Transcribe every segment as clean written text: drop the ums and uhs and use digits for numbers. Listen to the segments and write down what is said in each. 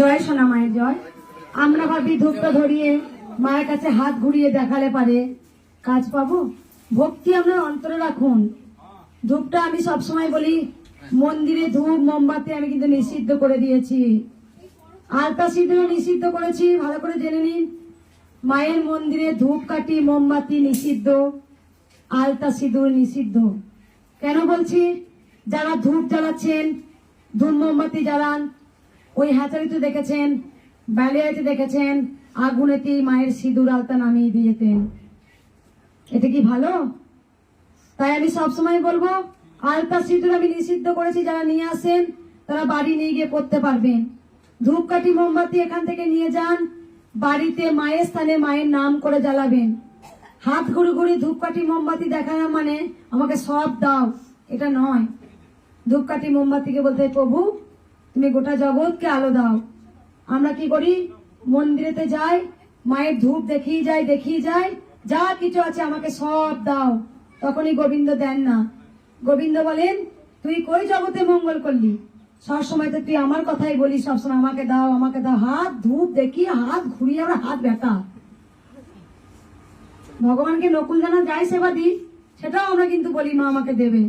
জয় সোনা মায়ের জয়। আমরা ভাবি ধূপটা ধরিয়ে মায়ের কাছে হাত ঘুরিয়ে দেখালে পারে কাজ পাবো। ভক্তি আমরা অন্তরে রাখুন। ধূপটা আমি সবসময় বলি মন্দিরে ধূপ মোমবাতি আমি কিন্তু নিষিদ্ধ করে দিয়েছি। আলতা সিঁদুর নিষিদ্ধ করেছি, ভালো করে জেনে নিন। মায়ের মন্দিরে ধূপকাঠি মোমবাতি নিষিদ্ধ, আলতা সিঁদুর নিষিদ্ধ। কেন বলছি? যারা ধূপ জ্বালাচ্ছেন, ধূপ মোমবাতি জ্বালান, ওই হ্যাচারিতে দেখেছেন, ব্যালিয়াতে দেখেছেন, আগুনেতে মায়ের সিঁদুর আলতা নামিয়ে দিয়েছেন। এটা কি ভালো? তাই আমি সবসময় বলবো আলতা সিঁদুর আমি নিষিদ্ধ করেছি। যারা নিয়ে আসেন তারা বাড়ি নিয়ে গিয়ে করতে পারবেন। ধূপকাঠি মোমবাতি এখান থেকে নিয়ে যান, বাড়িতে মায়ের স্থানে মায়ের নাম করে জ্বালাবেন। হাত ঘুরে ঘুরে ধূপকাঠি মোমবাতি দেখানো মানে আমাকে সব দাও, এটা নয়। ধূপকাঠি মোমবাতিকে বলতে প্রভু তুমি গোটা জগৎকে আলো দাও। আমরা কি করি? মন্দিরেতে যাই, মায়ের ধূপ দেখিয়ে যাই, যা কিছু আছে আমাকে সব দাও। তখনই গোবিন্দ দেন না। গোবিন্দ বলেন তুই কই জগতে মঙ্গল করলি? সবসময় তো তুই আমার কথাই বলিস, সবসময় আমাকে দাও আমাকে দাও। হাত ধূপ দেখিয়ে হাত ঘুরিয়ে আমরা হাত ব্যথা। ভগবানকে নকুল জানা যায় সেবা দিই, সেটাও আমরা কিন্তু বলি মা আমাকে দেবে,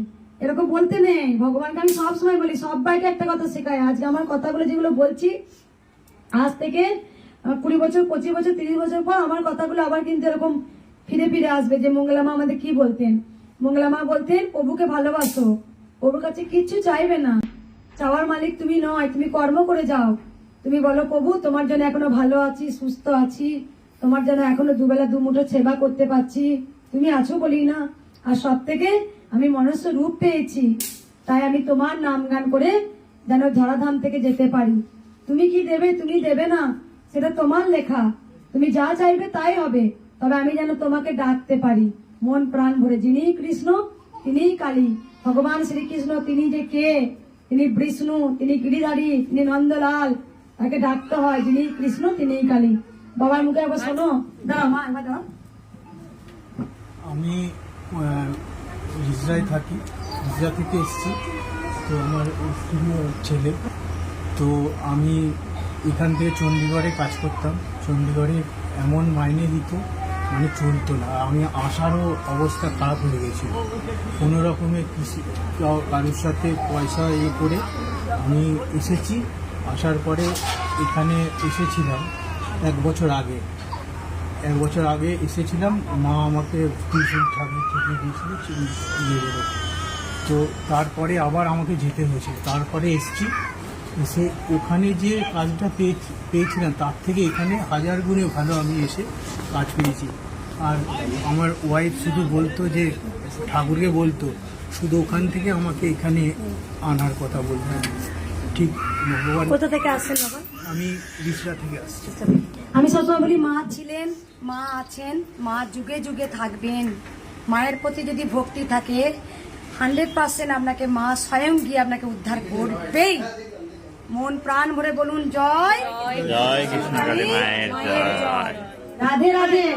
এরকম বলতে নেই। ভগবানকে আমি সবসময় বলি, সবাইকে একটা কথা শেখাই। আজকে আমার কথাগুলো যেগুলো বলছি, আজ থেকে 20 বছর 25 বছর 30 বছর পর আমার কথাগুলো আবার কিন্তু এরকম ফিরে ফিরে আসবে। যে মঙ্গলা মা আমাদের কি বলতেন? মঙ্গলা মা বলতেন প্রভুকে ভালোবাসো, প্রভুর কাছে কিচ্ছু চাইবে না। চাওয়ার মালিক তুমি নয়, তুমি কর্ম করে যাও। তুমি বলো প্রভু তোমার জন্য এখনো ভালো আছি, সুস্থ আছি, তোমার জন্য এখনো দুবেলা দুমুঠো সেবা করতে পারছি, তুমি আছো বলি না। আর সব থেকে আমি মনুষ্য রূপ পেয়েছি, তাই আমি তোমার নাম গান করে যেন ধরাধাম থেকে যেতে পারি। তুমি কি দেবে তুমি দেবে না সেটা তোমার লেখা, তুমি যা চাইবে তাই হবে। তবে আমি যেন তোমাকে ডাকতে পারি মন প্রাণ ভরে। যিনি কৃষ্ণ তিনিই কালী। ভগবান শ্রীকৃষ্ণ তিনি যে কে? তিনি বিষ্ণু, তিনি গিরিধারী, তিনি নন্দলাল। তাকে ডাকতে হয় যিনি কৃষ্ণ তিনিই কালী। বাবার মুখে একবার শোনো। দাঁড়াও মা, একবার দাঁড়াও। আমি রিজরায় থাকি, রিজরা থেকে এসেছি। তো আমার স্ত্রীও ছেলে। তো আমি এখান থেকে চণ্ডীগড়ে কাজ করতাম। চণ্ডীগড়ে এমন মাইনে দিত মানে চলতো না। আমি আসারও অবস্থা খারাপ হয়ে গেছিল। কোনো রকমে কারোর সাথে পয়সা করে আমি এসেছি। আসার পরে এখানে এসেছিলাম 1 বছর আগে। 1 বছর আগে এসেছিলাম। মা আমাকে টিউশন থেকে দিয়েছিল মেয়েদেরও। তো তারপরে আবার আমাকে যেতে হয়েছিল। তারপরে এসেছি, এসে ওখানে যে কাজটা পেয়েছিলাম তার থেকে এখানে 1000 গুণে ভালো আমি এসে কাজ পেয়েছি। আর আমার ওয়াইফ শুধু বলতো যে ঠাকুরকে বলতো শুধু ওখান থেকে আমাকে এখানে আনার কথা বলতো। ঠিক ভগবান। কোথা থেকে আসছেন বাবা? আমি রিসরা থেকে আসছি। আমি সবসময় বলি মা ছিলেন, মা আছেন, মা যুগে যুগে থাকবেন। মায়ের প্রতি যদি ভক্তি থাকে 100% আপনাকে মা স্বয়ং গিয়ে আপনাকে উদ্ধার করবেই। মন প্রাণ ভরে বলুন জয় জয় কৃষ্ণ কালী মায়ের জয়। রাধে রাধে।